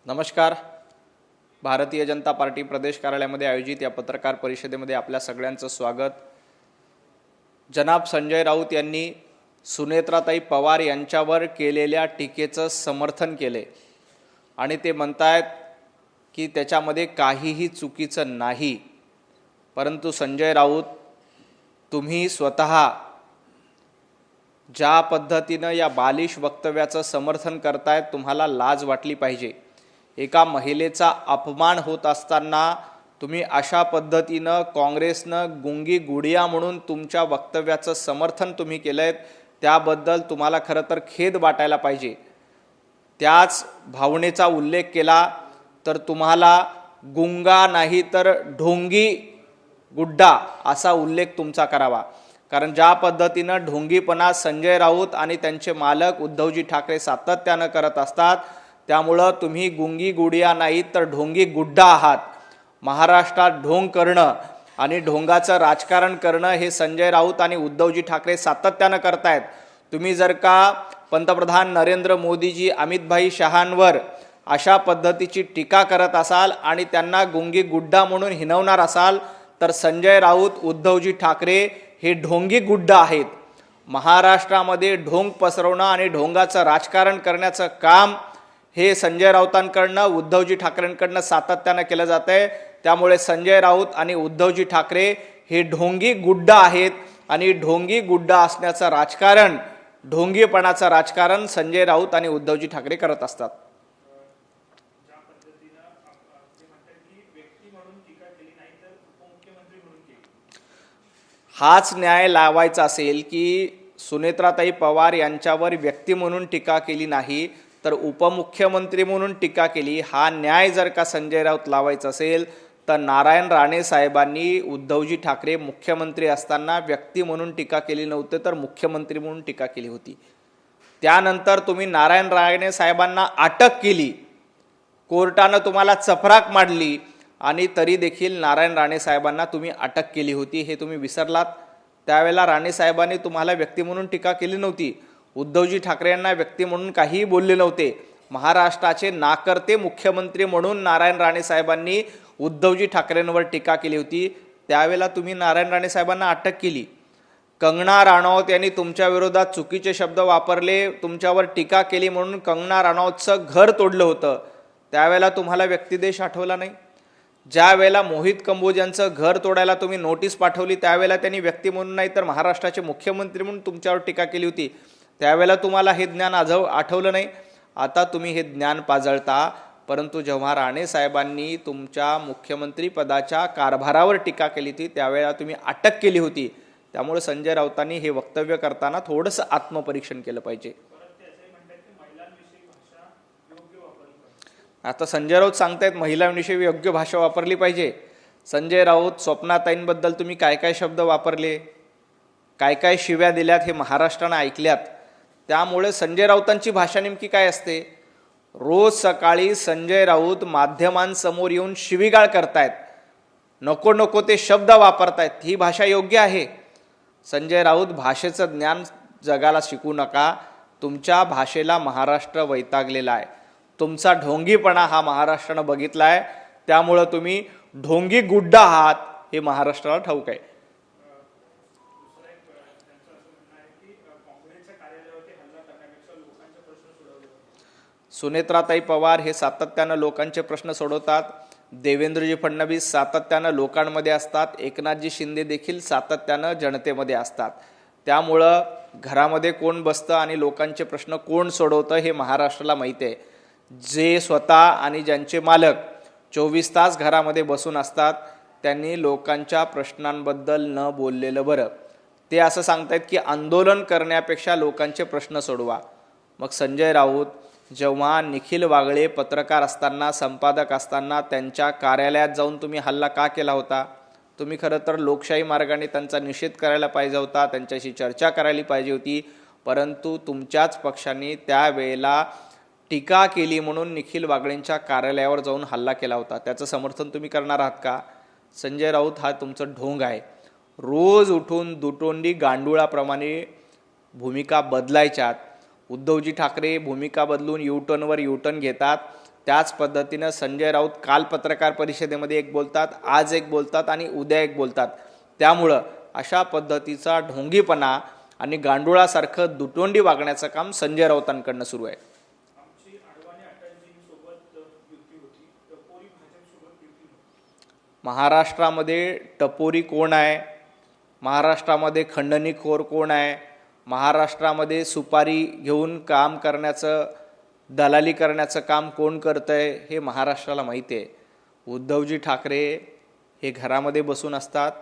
नमस्कार. भारतीय जनता पार्टी प्रदेश कार्यालयामध्ये आयोजित या पत्रकार परिषदेमध्ये आपल्या सगळ्यांचं स्वागत. जनाब संजय राऊत यांनी सुनेत्राताई पवार यांच्यावर केलेल्या टीकेचं समर्थन केले आणि ते म्हणतायत की त्याच्यामध्ये काहीही चुकीचं नाही. परंतु संजय राऊत, तुम्ही स्वतः ज्या पद्धतीनं या बालिश वक्तव्याचं समर्थन करतायत, तुम्हाला लाज वाटली पाहिजे. एका महिलेचा अपमान होत असताना तुम्ही अशा पद्धतीनं काँग्रेसनं गुंगी गुडिया म्हणून तुमच्या वक्तव्याचं समर्थन तुम्ही केलंय, त्याबद्दल तुम्हाला खरं तर खेद वाटायला पाहिजे. त्याच भावनेचा उल्लेख केला तर तुम्हाला गुंगा नाही तर ढोंगी गुड्डा असा उल्लेख तुमचा करावा. कारण ज्या पद्धतीनं ढोंगीपणा संजय राऊत आणि त्यांचे मालक उद्धवजी ठाकरे सातत्यानं करत असतात, त्यामुळं तुम्ही गुंगी गुडिया नाही तर ढोंगी गुड्डा आहात. महाराष्ट्रात ढोंग करणं आणि ढोंगाचं राजकारण करणं हे संजय राऊत आणि उद्धवजी ठाकरे सातत्यानं करतायत. तुम्ही जर का पंतप्रधान नरेंद्र मोदीजी अमितभाई शहांवर अशा पद्धतीची टीका करत असाल आणि त्यांना गुंगी गुड्डा म्हणून हिणवणार असाल, तर संजय राऊत उद्धवजी ठाकरे हे ढोंगी गुड्डा आहेत. महाराष्ट्रामध्ये ढोंग पसरवणं आणि ढोंगाचं राजकारण करण्याचं काम हे संजय राऊतांकडनं उद्धवजी ठाकरेंकडनं सातत्यानं केलं जात आहे. त्यामुळे संजय राऊत आणि उद्धवजी ठाकरे हे ढोंगी गुड्डा आहेत आणि ढोंगी गुड्डा असण्याचं राजकारण, ढोंगीपणाचं राजकारण संजय राऊत आणि उद्धवजी ठाकरे करत असतात. हाच न्याय लावायचा असेल की सुनेत्राताई पवार यांच्यावर व्यक्ती म्हणून टीका केली नाही तर उपमुख्यमंत्री म्हणून टीका केली, हा न्याय जर का संजय राऊत लावायचा असेल तर नारायण राणे साहेबांनी उद्धवजी ठाकरे मुख्यमंत्री असताना व्यक्ती म्हणून टीका केली नव्हती तर मुख्यमंत्री म्हणून टीका केली होती. त्यानंतर तुम्ही नारायण राणे साहेबांना अटक केली, कोर्टानं तुम्हाला चपराक मांडली आणि तरी देखील नारायण राणे साहेबांना तुम्ही अटक केली होती, हे तुम्ही विसरलात. त्यावेळेला राणे साहेबांनी तुम्हाला व्यक्ती म्हणून टीका केली नव्हती. उद्धवजी ठाकरे यांना व्यक्ती म्हणून काहीही बोलले नव्हते. महाराष्ट्राचे नाकर्ते मुख्यमंत्री म्हणून नारायण राणे साहेबांनी उद्धवजी ठाकरेंवर टीका केली होती. त्यावेळेला तुम्ही नारायण राणे साहेबांना अटक केली. कंगना राणौत यांनी तुमच्या विरोधात चुकीचे शब्द वापरले, तुमच्यावर टीका केली म्हणून कंगना राणौतचं घर तोडलं होतं. त्यावेळेला तुम्हाला व्यक्तिदेश आठवला नाही. ज्या वेळेला मोहित कंबोज यांचं घर तोडायला तुम्ही नोटीस पाठवली, त्यावेळेला त्यांनी व्यक्ती म्हणून नाही तर महाराष्ट्राचे मुख्यमंत्री म्हणून तुमच्यावर टीका केली होती. त्यावेळेला तुम्हाला हे ज्ञान आठवलं नाही. आता तुम्ही हे ज्ञान पाजळता. परंतु जेव्हा राणे साहेबांनी तुमच्या मुख्यमंत्री पदाच्या कारभारावर टीका केली होती, त्यावेळेला तुम्ही अटक केली होती. त्यामुळे संजय राऊतांनी हे वक्तव्य करताना थोडंसं आत्मपरीक्षण केलं पाहिजे. आता संजय राऊत सांगतायत महिलांविषयी योग्य भाषा वापरली पाहिजे. संजय राऊत, स्वप्नाताईंबद्दल तुम्ही काय काय शब्द वापरले, काय काय शिव्या दिल्यात हे महाराष्ट्रानं ऐकल्यात. त्यामुळे संजय राऊतांची भाषा नेमकी काय असते? रोज सकाळी संजय राऊत माध्यमांसमोर येऊन शिवीगाळ करतायत, नको नको ते शब्द वापरतायत. ही भाषा योग्य आहे? संजय राऊत, भाषेचं ज्ञान जगाला शिकू नका. तुमच्या भाषेला महाराष्ट्र वैतागलेला आहे. तुमचा ढोंगीपणा हा महाराष्ट्रानं बघितला आहे. त्यामुळं तुम्ही ढोंगी गुड्डा आहात हे महाराष्ट्राला ठाऊक आहे. सुनेत्राताई पवार हे सातत्यानं लोकांचे प्रश्न सोडवतात. देवेंद्रजी फडणवीस सातत्यानं लोकांमध्ये असतात. एकनाथजी शिंदे देखील सातत्यानं जनतेमध्ये असतात. त्यामुळं घरामध्ये कोण बसतं आणि लोकांचे प्रश्न कोण सोडवतं हे महाराष्ट्राला माहिती आहे. जे स्वतः आणि ज्यांचे मालक 24 तास घरामध्ये बसून असतात, त्यांनी लोकांच्या प्रश्नांबद्दल न बोललेलं बरं. ते असं सांगतायत की आंदोलन करण्यापेक्षा लोकांचे प्रश्न सोडवा. मग संजय राऊत, जेव्हा निखिल वागळे पत्रकार असताना, संपादक असताना त्यांच्या कार्यालयात जाऊन तुम्ही हल्ला का केला होता? तुम्ही खरं तर लोकशाही मार्गाने त्यांचा निषेध करायला पाहिजे होता, त्यांच्याशी चर्चा करायला पाहिजे होती. परंतु तुमच्याच पक्षाने त्यावेळेला टीका केली म्हणून निखिल वागळेंच्या कार्यालयावर जाऊन हल्ला केला होता. त्याचं समर्थन तुम्ही करणार आहात का? संजय राऊत, हा तुमचं ढोंग आहे. रोज उठून दुटोंडी गांडुळाप्रमाणे भूमिका बदलायच्यात. उद्धवजी ठाकरे भूमिका बदलून यूटर्नवर यूटर्न घेतात. त्याच पद्धतीनं संजय राऊत काल पत्रकार परिषदेमध्ये एक बोलतात, आज एक बोलतात आणि उद्या एक बोलतात. त्यामुळं अशा पद्धतीचा ढोंगीपणा आणि गांडुळासारखं दुटोंडी वागण्याचं काम संजय राऊतांकडनं सुरू आहे. महाराष्ट्रामध्ये टपोरी कोण आहे, महाराष्ट्रामध्ये खंडणीखोर कोण आहे, महाराष्ट्रामध्ये सुपारी घेऊन काम करण्याचं, दलाली करण्याचं काम कोण करतंय हे महाराष्ट्राला माहिती आहे. उद्धवजी ठाकरे हे घरामध्ये बसून असतात.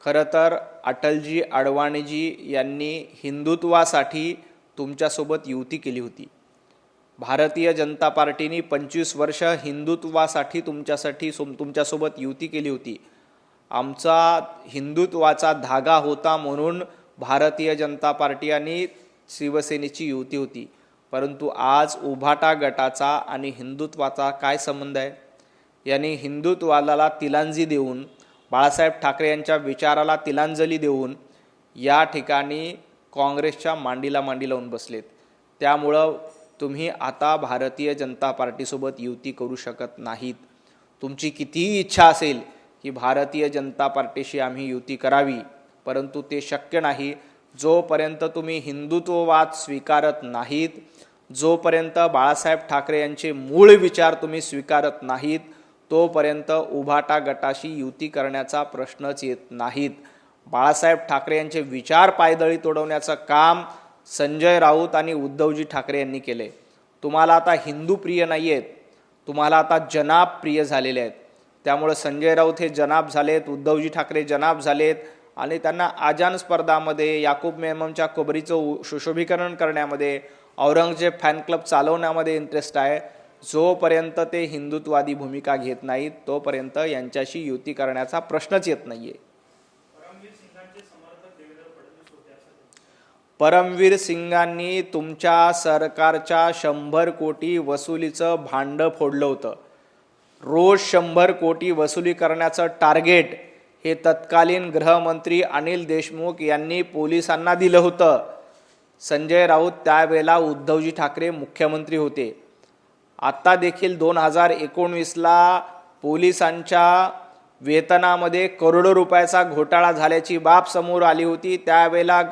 खरं तर अटलजी, अडवाणीजी यांनी हिंदुत्वासाठी तुमच्यासोबत युती केली होती. भारतीय जनता पार्टीने 25 वर्ष हिंदुत्वासाठी तुमच्यासोबत युती केली होती. आमचा हिंदुत्वाचा धागा होता म्हणून भारतीय जनता पार्टी आणि शिवसेनेची युती होती. परंतु आज उभाटा गटाचा आणि हिंदुत्वाचा काय संबंध आहे? यांनी हिंदुत्वाला तिलांजी देऊन, बाळासाहेब ठाकरे यांच्या विचाराला तिलांजली देऊन या ठिकाणी काँग्रेसच्या मांडीला मांडी लावून बसलेत. त्यामुळं तुम्ही आता भारतीय जनता पार्टीसोबत युती करू शकत नाहीत. तुमची कितीही इच्छा असेल की भारतीय जनता पार्टीशी आम्ही युती करावी, परंतु ते शक्य नाही. जोपर्यंत तुम्ही हिंदुत्ववाद स्वीकारत नाहीत, जोपर्यंत बाळासाहेब ठाकरे यांचे मूळ विचार तुम्ही स्वीकारत नाहीत, तोपर्यंत उभाटा गटाशी युती करण्याचा प्रश्नच येत नाहीत. बाळासाहेब ठाकरे यांचे विचार पायदळी तोडवण्याचं काम संजय राऊत आणि उद्धवजी ठाकरे यांनी केले. तुम्हाला आता हिंदू प्रिय नाही आहेत, तुम्हाला आता जनाब प्रिय झालेले आहेत. त्यामुळे संजय राऊत हे जनाब झालेत, उद्धवजी ठाकरे जनाब झालेत आणि त्यांना आजान स्पर्धामध्ये, याकूब मेमनच्या कबरीचं सुशोभीकरण करण्यामध्ये, औरंगजेब फॅन क्लब चालवण्यामध्ये इंटरेस्ट आहे. जोपर्यंत ते हिंदुत्वादी भूमिका घेत नाहीत तोपर्यंत यांच्याशी युती करण्याचा प्रश्नच येत नाहीये. परमवीर सिंगांनी तुमच्या सरकारच्या 100 कोटी वसुलीचं भांडं फोडलं होतं. रोज 100 कोटी वसुली करण्याचं टार्गेट हे तत्कालीन गृहमंत्री अनिल देशमुख यांनी पोलिसांना दिलं होतं. संजय राऊत त्यावेळेला उद्धवजी ठाकरे मुख्यमंत्री होते. आत्ता देखील 2019ला पोलिसांच्या वेतनामध्ये करोडो रुपयाचा घोटाळा झाल्याची बाब समोर आली होती. त्यावेळेला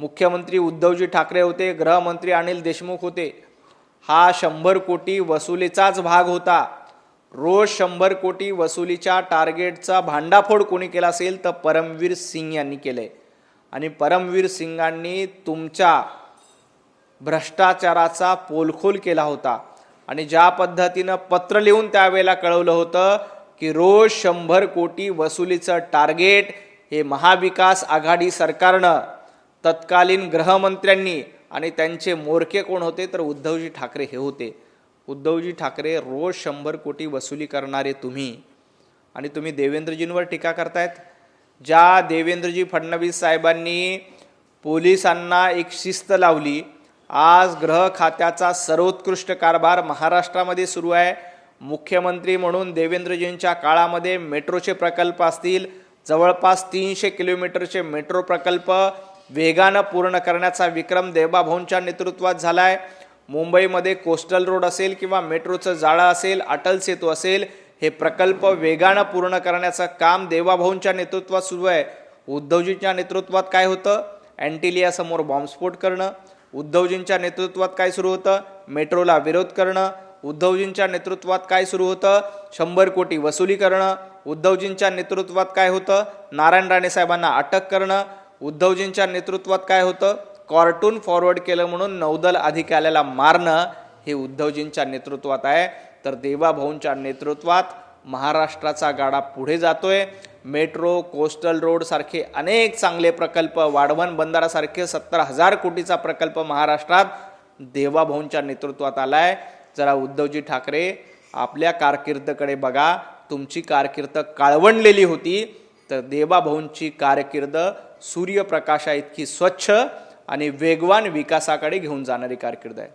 मुख्यमंत्री उद्धवजी ठाकरे होते, गृहमंत्री अनिल देशमुख होते. हा 100 कोटी वसुलीचाच भाग होता. रोज 100 कोटी वसुलीच्या टार्गेटचा भांडाफोड कोणी केला असेल तर परमवीर सिंग यांनी केले. आणि परमवीर सिंगांनी तुमच्या भ्रष्टाचाराचा पोलखोल केला होता. आणि ज्या पद्धतीनं पत्र लिहून त्यावेळेला कळवलं होतं की रोज 100 कोटी वसुलीचं टार्गेट हे महाविकास आघाडी सरकारनं, तत्कालीन गृहमंत्र्यांनी, आणि त्यांचे मोरके कोण होते तर उद्धवजी ठाकरे हे होते. उद्धवजी ठाकरे रोज 100 कोटी वसुली करणारे तुम्ही, आणि तुम्ही देवेंद्रजींवर टीका करतायत. ज्या देवेंद्रजी फडणवीस साहेबांनी पोलिसांना एक शिस्त लावली, आज गृह खात्याचा सर्वोत्कृष्ट कारभार महाराष्ट्रामध्ये सुरू आहे. मुख्यमंत्री म्हणून देवेंद्रजींच्या काळामध्ये मेट्रोचे प्रकल्प असतील, जवळपास 300 किलोमीटरचे मेट्रो प्रकल्प वेगानं पूर्ण करण्याचा विक्रम देवाभाऊंच्या नेतृत्वात झाला आहे. मुंबईमध्ये कोस्टल रोड असेल किंवा मेट्रोचं जाळं असेल, अटल सेतू असेल, हे प्रकल्प वेगानं पूर्ण करण्याचं काम देवाभाऊंच्या नेतृत्वात सुरू आहे. उद्धवजींच्या नेतृत्वात काय होतं? अँटिलियासमोर बॉम्बस्फोट करणं. उद्धवजींच्या नेतृत्वात काय सुरू होतं? मेट्रोला विरोध करणं. उद्धवजींच्या नेतृत्वात काय सुरू होतं? 100 कोटी वसुली करणं. उद्धवजींच्या नेतृत्वात काय होतं? नारायण राणे साहेबांना अटक करणं. उद्धवजींच्या नेतृत्वात काय होतं? कार्टून फॉरवर्ड केलं म्हणून नौदल अधिकाऱ्याला मारणं. हे उद्धवजींच्या नेतृत्वात आहे. तर देवाभाऊंच्या नेतृत्वात महाराष्ट्राचा गाडा पुढे जातोय. मेट्रो, कोस्टल रोड सारखे अनेक चांगले प्रकल्प, वाढवण बंदरासारखे 70,000 कोटीचा प्रकल्प महाराष्ट्रात देवाभाऊंच्या नेतृत्वात आलाय. जरा उद्धवजी ठाकरे आपल्या कारकिर्दीकडे बघा. तुमची कारकीर्द काळवंडलेली होती, तर देवाभाऊंची कारकीर्द सूर्यप्रकाशा इतकी स्वच्छ आणि वेगवान विकासाकडे घेऊन जाणारी कारकीर्द आहे.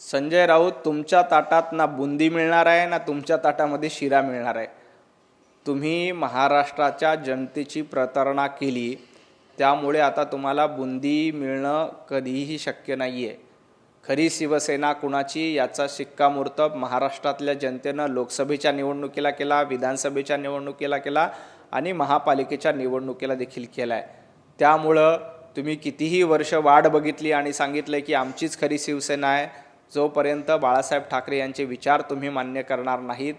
संजय राऊत, तुमच्या ताटात ना बुंदी मिळणार आहे ना तुमच्या ताटामध्ये शिरा मिळणार आहे. तुम्ही महाराष्ट्राच्या जनतेची प्रतारणा केली, त्यामुळे आता तुम्हाला बुंदी मिळणं कधीही शक्य नाही आहे. खरी शिवसेना कुणाची याचा शिक्कामोर्तब महाराष्ट्रातल्या जनतेनं लोकसभेच्या निवडणुकीला केला, विधानसभेच्या निवडणुकीला केला आणि महापालिकेच्या निवडणुकीला देखील केला आहे. त्यामुळं तुम्ही कितीही वर्ष वाट बघितली आणि सांगितलं की आमचीच खरी शिवसेना आहे, जोपर्यंत बाळासाहेब ठाकरे यांचे विचार तुम्ही मान्य करणार नाहीत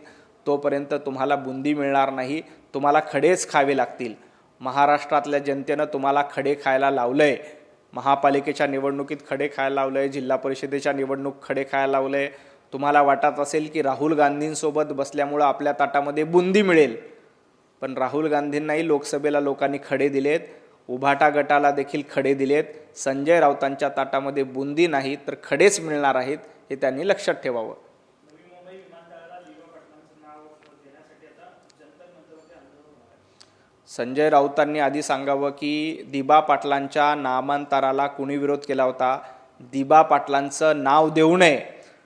तोपर्यंत तुम्हाला बुंदी मिळणार नाही. तुम्हाला खडेच खावे लागतील. महाराष्ट्रातल्या जनतेनं तुम्हाला खडे खायला लावलंय. महापालिकेच्या निवडणुकीत खडे खायला लावलंय, जिल्हा परिषदेच्या निवडणूक खडे खायला लावलंय. तुम्हाला वाटत असेल की राहुल गांधींसोबत बसल्यामुळं आपल्या ताटामध्ये बुंदी मिळेल, पण राहुल गांधींनाही लोकसभेला लोकांनी खडे दिलेत, उभाटा गटाला देखील खडे दिलेत. संजय राऊतांच्या ताटामध्ये बुंदी नाही तर खडेच मिळणार आहेत, हे त्यांनी लक्षात ठेवावं. संजय राऊतांनी आधी सांगावं की दिबा पाटलांच्या नामांतराला कुणी विरोध केला होता. दिबा पाटलांचं नाव देऊ नये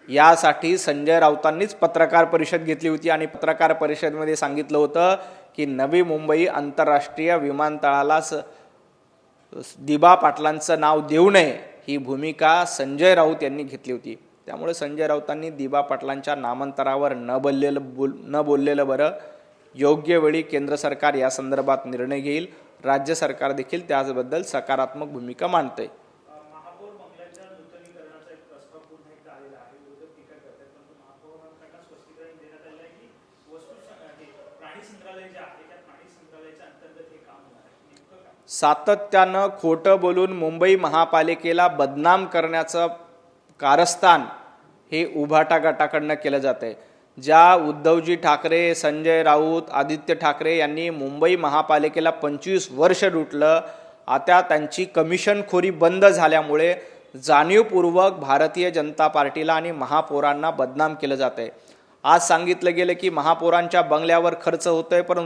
यासाठी संजय राऊतांनीच पत्रकार परिषद घेतली होती आणि पत्रकार परिषदेमध्ये सांगितलं होतं की नवी मुंबई आंतरराष्ट्रीय विमानतळाला दिबा पाटलांचं नाव देऊ नये ही भूमिका संजय राऊत यांनी घेतली होती. त्यामुळे संजय राऊतांनी दिबा पाटलांच्या नामांतरावर न बोललेलं बरं. योग्य वेळी केंद्र सरकार या संदर्भात निर्णय घेईल. राज्य सरकार देखील त्याबद्दल सकारात्मक भूमिका मांडते. सातत्यानं खोटं बोलून मुंबई महापालिकेला बदनाम करण्याचं कारस्थान हे उभाटा गटाकडनं केलं जातंय. ज्या उद्धवजी ठाकरे, संजय राऊत, आदित्य ठाकरे यांनी मुंबई महापालिकेला 25 वर्ष लुटलं, आता त्यांची कमिशनखोरी बंद झाल्यामुळे जाणीवपूर्वक भारतीय जनता पार्टीला आणि महापौरांना बदनाम केलं जातंय. आज सांगितलं गेलं की महापौरांच्या बंगल्यावर खर्च होतोय, पण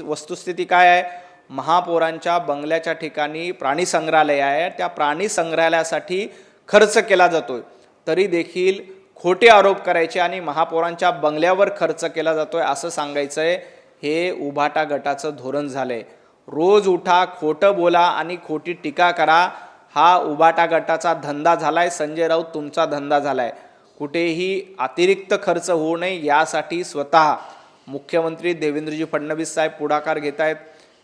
वस्तुस्थिती काय आहे? महापौरांच्या बंगल्याच्या ठिकाणी प्राणी संग्रहालय आहे, त्या प्राणी संग्रहालयासाठी खर्च केला जातोय. तरी देखील खोटे आरोप करायचे आणि महापौरांच्या बंगल्यावर खर्च केला जातोय असं सांगायचंय, हे उभाटा गटाचं धोरण झालंय. रोज उठा, खोटं बोला आणि खोटी टीका करा, हा उभाटा गटाचा धंदा झालाय. संजय राऊत तुमचा धंदा झालाय. कुठेही अतिरिक्त खर्च होऊ नये यासाठी स्वतः मुख्यमंत्री देवेंद्रजी फडणवीस साहेब पुढाकार घेत आहेत.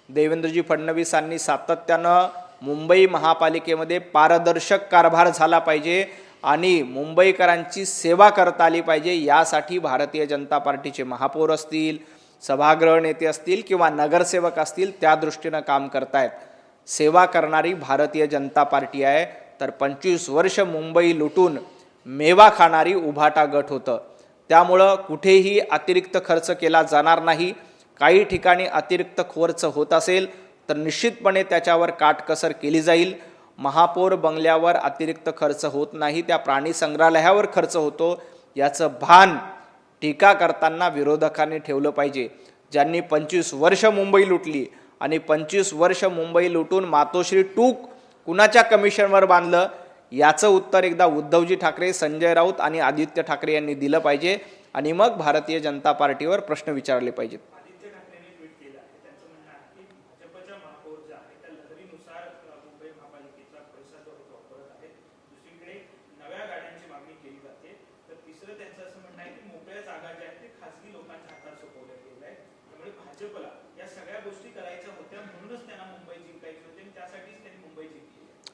देवेंद्रजी फडणवीसांनी सातत्यानं मुंबई महापालिकेमध्ये पारदर्शक कारभार झाला पाहिजे आणि मुंबईकरांची सेवा करता आली पाहिजे, यासाठी भारतीय जनता पार्टीचे महापौर असतील, सभागृह नेते असतील किंवा नगरसेवक असतील, त्या दृष्टीनं काम करतायत. सेवा करणारी भारतीय जनता पार्टी आहे. तर 25 वर्ष मुंबई लुटून मेवा खाणारी उभाटा गट होतं. त्यामुळं कुठेही अतिरिक्त खर्च केला जाणार नाही. काही ठिकाणी अतिरिक्त खर्च होत असेल तर निश्चितपणे त्याच्यावर काटकसर केली जाईल. महापौर बंगल्यावर अतिरिक्त खर्च होत नाही, त्या प्राणी संग्रहालयावर खर्च होतो, याचं भान टीका करताना विरोधकांनी ठेवलं पाहिजे. ज्यांनी 25 वर्ष मुंबई लुटली आणि 25 वर्ष मुंबई लुटून मातोश्री टूक कुणाच्या कमिशनवर बांधलं, याचं उत्तर एकदा उद्धवजी ठाकरे, संजय राऊत आणि आदित्य ठाकरे यांनी दिलं पाहिजे आणि मग भारतीय जनता पार्टीवर प्रश्न विचारले पाहिजेत.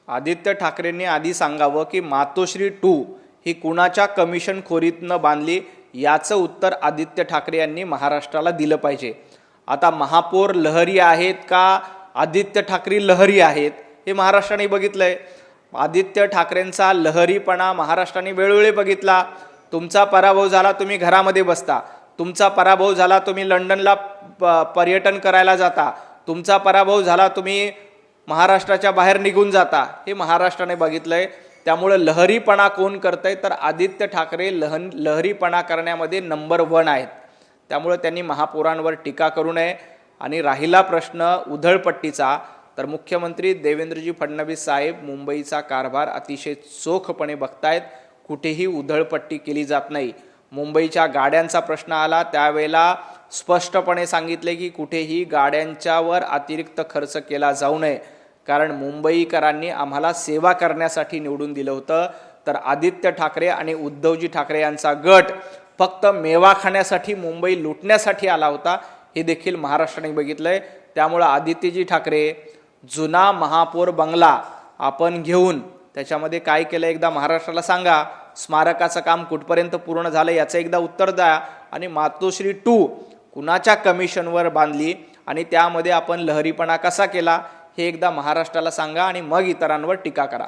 आदित्य ठाकरेंनी आधी सांगावं की मातोश्री 2 ही कुणाच्या कमिशन खोरीतनं बांधली, याचं उत्तर आदित्य ठाकरे यांनी महाराष्ट्राला दिलं पाहिजे. आता महापौर लहरी आहेत का आदित्य ठाकरे लहरी आहेत हे महाराष्ट्राने बघितलंय. आदित्य ठाकरेंचा लहरीपणा महाराष्ट्राने वेळोवेळी बघितला. तुमचा पराभव झाला, तुम्ही घरामध्ये बसता. तुमचा पराभव झाला, तुम्ही लंडनला पर्यटन करायला जाता. तुमचा पराभव झाला, तुम्ही महाराष्ट्राच्या बाहेर निघून जाता. हे महाराष्ट्राने बघितलंय. त्यामुळे लहरीपणा कोण करतंय तर आदित्य ठाकरे लहरीपणा करण्यामध्ये नंबर 1 आहेत. त्यामुळे त्यांनी महापौरांवर टीका करू नये. आणि राहिला प्रश्न उधळपट्टीचा, तर मुख्यमंत्री देवेंद्रजी फडणवीस साहेब मुंबईचा कारभार अतिशय चोखपणे बघतायत. कुठेही उधळपट्टी केली जात नाही. मुंबईच्या गाड्यांचा प्रश्न आला त्यावेळेला स्पष्टपणे सांगितले की कुठेही गाड्यांच्यावर अतिरिक्त खर्च केला जाऊ नये, कारण मुंबईकरांनी आम्हाला सेवा करण्यासाठी निवडून दिलं होतं. तर आदित्य ठाकरे आणि उद्धवजी ठाकरे यांचा गट फक्त मेवा खाण्यासाठी मुंबई लुटण्यासाठी आला होता, हे देखील महाराष्ट्राने बघितलंय. त्यामुळं आदित्यजी ठाकरे जुना महापौर बंगला आपण घेऊन त्याच्यामध्ये काय केलं एकदा महाराष्ट्राला सांगा. स्मारकाचं काम कुठपर्यंत पूर्ण झालं याचं एकदा उत्तर द्या. आणि मातोश्री 2 कुणाच्या कमिशनवर बांधली आणि त्यामध्ये आपण लहरीपणा कसा केला हे एकदा महाराष्ट्राला सांगा आणि मग इतरांवर टीका करा.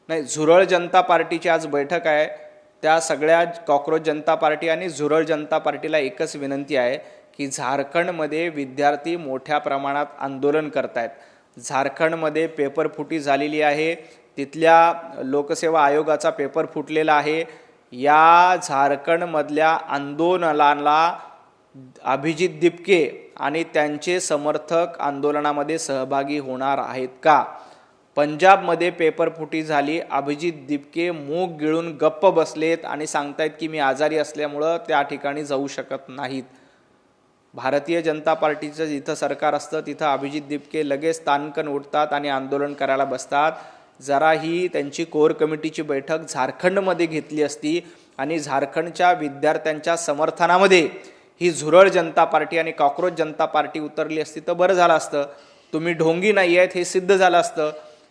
नाही, झुरळ जनता पार्टीची आज बैठक आहे. त्या सगळ्या कॉक्रोच जनता पार्टी आणि झुरळ जनता पार्टीला एकच विनंती आहे की झारखंडमध्ये विद्यार्थी मोठ्या प्रमाणात आंदोलन करतायत. झारखंडमध्ये पेपर फुटी झालेली आहे, तिथल्या लोकसेवा आयोगाचा पेपर फुटलेला आहे. या झारखंडमधल्या आंदोलनाला अभिजित दिपके आणि त्यांचे समर्थक आंदोलनामध्ये सहभागी होणार आहेत का? पंजाबमध्ये पेपर फुटी झाली, अभिजित दिपके मूग गिळून गप्प बसलेत आणि सांगतायत की मी आजारी असल्यामुळं त्या ठिकाणी जाऊ शकत नाहीत. भारतीय जनता पार्टीचं जिथं सरकार असतं तिथं अभिजित दिपके लगेच तानकन उठतात आणि आंदोलन करायला बसतात. जरा ही त्यांची कोर कमिटीची बैठक झारखंडमध्ये घेतली असती आणि झारखंडच्या विद्यार्थ्यांच्या समर्थनामध्ये ही झुरळ जनता पार्टी आणि कॉक्रोच जनता पार्टी उतरली असती तर बरं झालं असतं. तुम्ही ढोंगी नाही आहेत हे सिद्ध झालं असतं,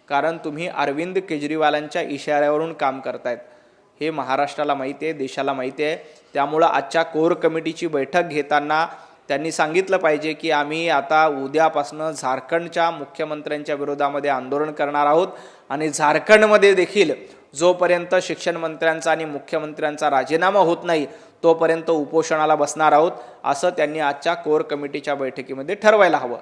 कारण तुम्ही अरविंद केजरीवालांच्या इशाऱ्यावरून काम करतायत. हे महाराष्ट्राला माहिती आहे, देशाला माहिती आहे. त्यामुळं आजच्या कोर कमिटीची बैठक घेताना त्यांनी सांगितलं पाहिजे की आम्ही आता उद्यापासून झारखंडच्या मुख्यमंत्र्यांच्या विरोधामध्ये आंदोलन करणार आहोत आणि झारखंडमध्ये देखील जोपर्यंत शिक्षण मंत्र्यांचा आणि मुख्यमंत्र्यांचा राजीनामा होत नाही तोपर्यंत उपोषणाला बसणार आहोत, असं त्यांनी आजच्या कोर कमिटीच्या बैठकीमध्ये ठरवायला हवं.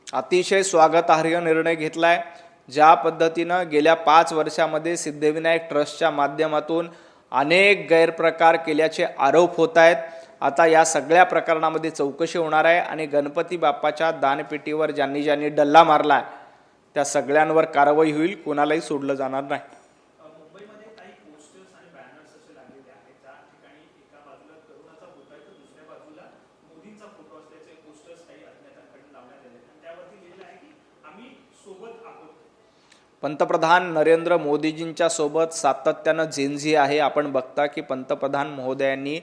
अतिशय स्वागतार्ह निर्णय घेतलाय. ज्या पद्धतीनं गेल्या 5 वर्षामध्ये सिद्धिविनायक ट्रस्टच्या माध्यमातून अनेक गैरप्रकार केल्याचे आरोप होत आहेत. आता या सगळ्या प्रकरणामध्ये चौकशी होणार आहे आणि गणपती बाप्पाच्या दानपेटीवर ज्यांनी ज्यांनी डल्ला मारला त्या सगळ्यांवर कारवाई होईल, कोणालाही सोडलं जाणार नाही. पंतप्रधान नरेंद्र मोदीजींच्या सोबत सातत्यानं जेनझी आहे. आपण बघता की पंतप्रधान महोदयांनी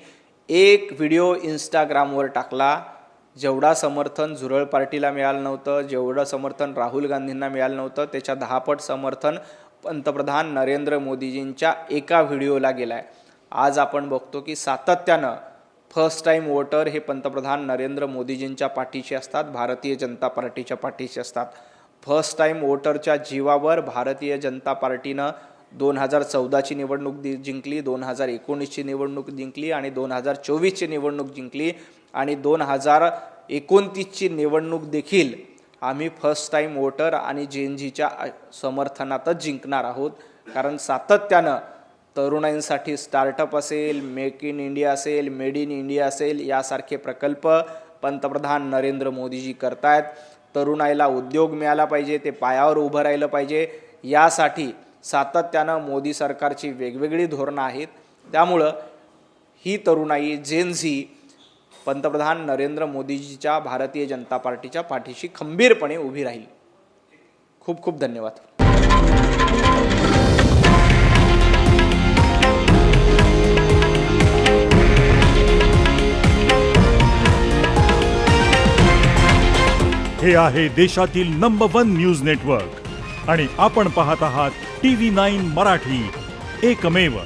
एक व्हिडिओ इंस्टाग्रामवर टाकला, जेवढा समर्थन झुरळ पार्टीला मिळालं नव्हतं, जेवढं समर्थन राहुल गांधींना मिळालं नव्हतं त्याच्या 10 पट समर्थन पंतप्रधान नरेंद्र मोदीजींच्या एका व्हिडिओला गेलं आहे. आज आपण बघतो की सातत्यानं फर्स्ट टाईम वोटर हे पंतप्रधान नरेंद्र मोदीजींच्या पाठीशी असतात, भारतीय जनता पार्टीच्या पाठीशी असतात. फर्स्ट टाईम वोटरच्या जीवावर भारतीय जनता पार्टीनं 2014ची निवडणूक जिंकली, 2019ची निवडणूक जिंकली आणि 2024ची निवडणूक जिंकली आणि 2029ची निवडणूक देखील आम्ही फर्स्ट टाईम वोटर आणि जेएनजीच्या समर्थनातच जिंकणार आहोत. कारण सातत्यानं तरुणांसाठी स्टार्टअप असेल, मेक इन इंडिया असेल, मेड इन इंडिया असेल यासारखे प्रकल्प पंतप्रधान नरेंद्र मोदीजी करतायत. तरुणाईला उद्योग मिळाला पाहिजे, ते पायावर उभं राहिलं पाहिजे, यासाठी सातत्यानं मोदी सरकारची वेगवेगळी धोरणं आहेत. त्यामुळं ही तरुणाई जेनझी पंतप्रधान नरेंद्र मोदीजीच्या भारतीय जनता पार्टीच्या पाठीशी खंबीरपणे उभी राहील. खूप खूप धन्यवाद. हे आहे देशातील नंबर 1 न्यूज नेटवर्क आणि आपण पाहत आहात TV9 मराठी, एकमेव.